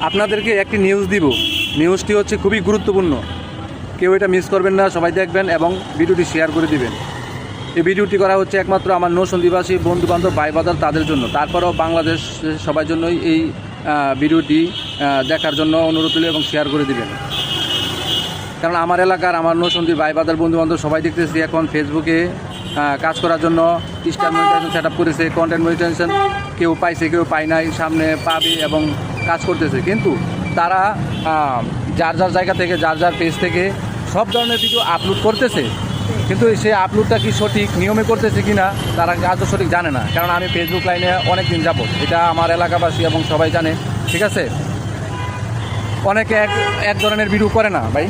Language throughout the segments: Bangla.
আপনাদেরকে একটি নিউজ দিব। নিউজটি হচ্ছে খুবই গুরুত্বপূর্ণ, কেউ এটা মিস করবেন না, সবাই দেখবেন এবং ভিডিওটি শেয়ার করে দিবেন। এই ভিডিওটি করা হচ্ছে একমাত্র আমার নৌসন্দিবাসী বন্ধুবান্ধব ভাই বাজার তাদের জন্য, তারপরেও বাংলাদেশ সবার জন্যই এই ভিডিওটি দেখার জন্য অনুরোধ তুলে এবং শেয়ার করে দিবেন। কারণ আমার এলাকার আমার নৌসন্দি ভাই বাজার বন্ধুবান্ধব সবাই দেখতেছি এখন ফেসবুকে কাজ করার জন্য স্টার মনিটাইজেশন সেট আপ করেছে, কন্টেন্ট মনিটাইজেশন কেউ পাইছে কেউ পায় নাই, সামনে পাবে এবং কাজ করতেছে। কিন্তু তারা যার যার জায়গা থেকে যার যার পেজ থেকে সব ধরনের ভিডিও আপলোড করতেছে, কিন্তু সেই আপলোডটা কি সঠিক নিয়মে করতেছে কি না তারা আজও সঠিক জানে না। কারণ আমি ফেসবুক লাইনে অনেক দিন যাবো, এটা আমার এলাকাবাসী এবং সবাই জানে, ঠিক আছে। অনেকে এক ধরনের ভিডিও করে না ভাই,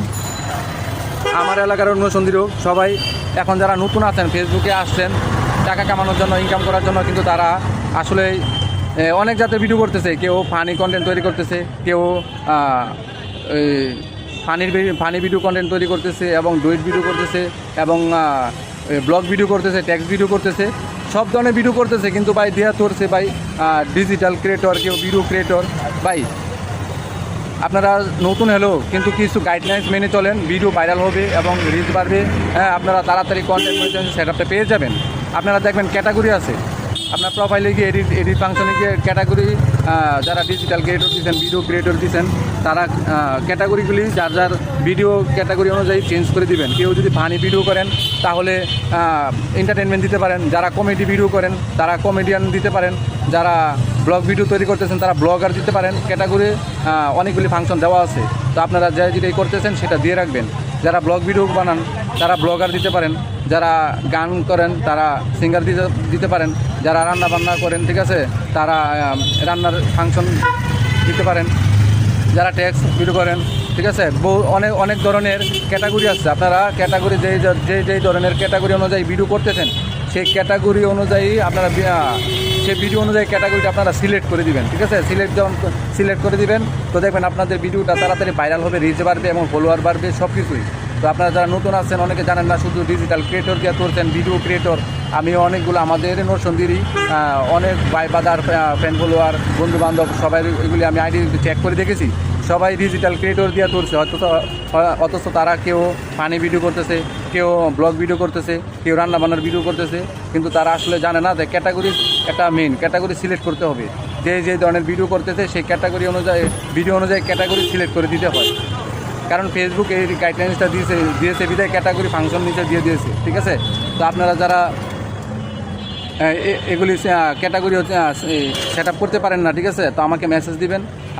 আমার এলাকার অন্য সন্ধিরও সবাই এখন যারা নতুন আছেন ফেসবুকে আসছেন টাকা কামানোর জন্য, ইনকাম করার জন্য, কিন্তু তারা আসলে অনেক জাতের ভিডিও করতেছে। কেউ ফানি কন্টেন্ট তৈরি করতেছে, কেউ ফানি ভিডিও কন্টেন্ট তৈরি করতেছে এবং ডুয়েট ভিডিও করতেছে এবং ব্লগ ভিডিও করতেছে, টেক্সট ভিডিও করতেছে, সব ধরনের ভিডিও করতেছে। কিন্তু ভাই দেয়া তোরছে ভাই ডিজিটাল ক্রিয়েটর, কেউ ভিডিও ক্রিয়েটর। ভাই আপনারা নতুন হলেও কিন্তু কিছু গাইডলাইন্স মেনে চলেন, ভিডিও ভাইরাল হবে এবং রিচ বাড়বে। হ্যাঁ, আপনারা তাড়াতাড়ি কন্টেন্ট মনিটাইজেশন সেট আপটা পেয়ে যাবেন। আপনারা দেখবেন ক্যাটাগরি আছে, আপনার প্রোফাইলে গিয়ে এডিট ফাংশনে গিয়ে ক্যাটাগরি, যারা ডিজিটাল ক্রিয়েটর দিচ্ছেন, ভিডিও ক্রিয়েটর দিচ্ছেন, তারা ক্যাটাগরিগুলি যার যার ভিডিও ক্যাটাগরি অনুযায়ী চেঞ্জ করে দিবেন। কেউ যদি ফানি ভিডিও করেন তাহলে এন্টারটেনমেন্ট দিতে পারেন, যারা কমেডি ভিডিও করেন তারা কমেডিয়ান দিতে পারেন, যারা ব্লগ ভিডিও তৈরি করতেছেন তারা ব্লগার দিতে পারেন। ক্যাটাগরি অনেকগুলি ফাংশন দেওয়া আছে, তো আপনারা যেটাই করতেছেন সেটা দিয়ে রাখবেন। যারা ব্লগ ভিডিও বানান তারা ব্লগার দিতে পারেন, যারা গান করেন তারা সিঙ্গার দিতে পারেন, যারা রান্না বান্না করেন, ঠিক আছে, তারা রান্নার ফাংশন দিতে পারেন, যারা টেক্সট ভিডিও করেন, ঠিক আছে। অনেক ধরনের ক্যাটাগরি আছে। আপনারা ক্যাটাগরি যেই ধরনের ক্যাটাগরি অনুযায়ী ভিডিও করতেছেন সেই ক্যাটাগরি অনুযায়ী আপনারা সেই ভিডিও অনুযায়ী ক্যাটাগরিটা আপনারা সিলেক্ট করে দিবেন, ঠিক আছে। সিলেক্ট করে দিবেন তো দেখবেন আপনাদের ভিডিওটা তাড়াতাড়ি ভাইরাল হবে, রিচ বাড়বে এবং ফলোয়ার বাড়বে, সব কিছুই। তো আপনারা যারা নতুন আছেন, অনেকে জানেন না, শুধু ডিজিটাল ক্রিয়েটর দিয়ে করছেন, ভিডিও ক্রিয়েটর। আমি অনেকগুলো আমাদের নরসন্দিরই অনেক ভাই বাজার ফ্যান ফলোয়ার বন্ধুবান্ধব সবাই এগুলি আমি আইডি চেক করে দেখেছি, সবাই ডিজিটাল ক্রিয়েটর দিয়ে তুলছে। অথচ তারা কেউ ফানি ভিডিও করতেছে, কেউ ব্লগ ভিডিও করতেছে, কেউ রান্নাবান্নার ভিডিও করতেছে, কিন্তু তারা আসলে জানে না যে ক্যাটাগরি একটা মেইন ক্যাটাগরি সিলেক্ট করতে হবে। যে ধরনের ভিডিও করতেছে সেই ক্যাটাগরি অনুযায়ী ভিডিও অনুযায়ী ক্যাটাগরি সিলেক্ট করে দিতে হয়। কারণ ফেসবুক এই গাইডলাইন্সটা দিয়েছে বিদায় ক্যাটাগরি ফাংশন নিচে দিয়ে দিয়েছে, ঠিক আছে। তো আপনারা যারা এগুলি ক্যাটাগরি সেট আপ করতে পারেন না, ঠিক আছে, তো আমাকে মেসেজ দিবেন,